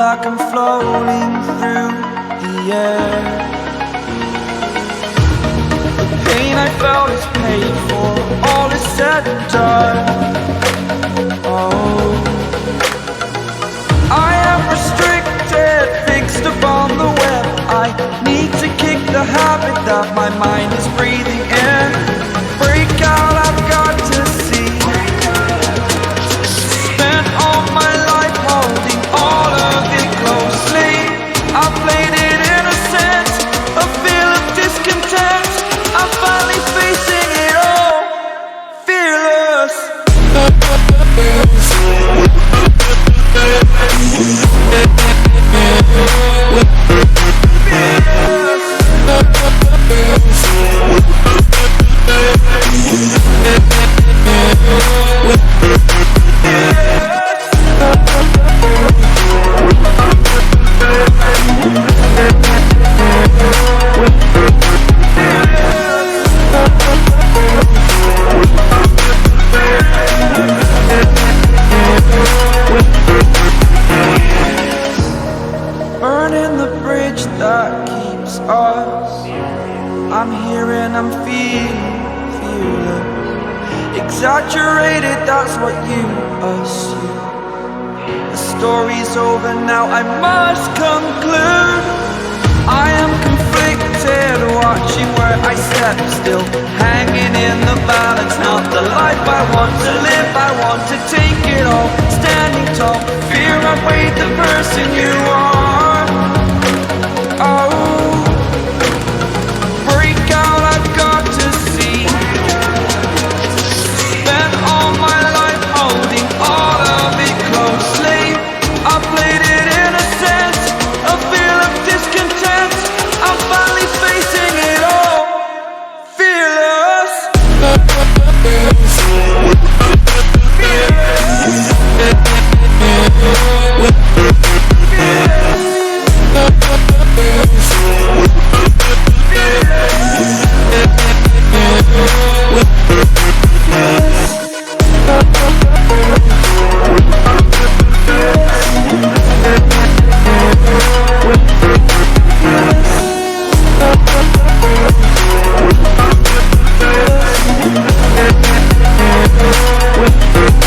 like I'm floating through the air. The pain I felt is paid for, all is said and done. Oh, I am restricted, fixed upon the web. I need to kick the habit that my mind is breathing in. Break out, I've got to see. Spent all my life holding all of it closely. I played it innocent, a feel of discontent. I'm finally facing it all, fearless. Burning the bridge that keeps us. I'm here and I'm feeling fearless. Exaggerated, that's what you assume. The story's over now, I must conclude. I am conflicted, watching where I step still, hanging in the balance. Not the life I want to live, I want to take it all. Standing tall, fear I weighed the burden.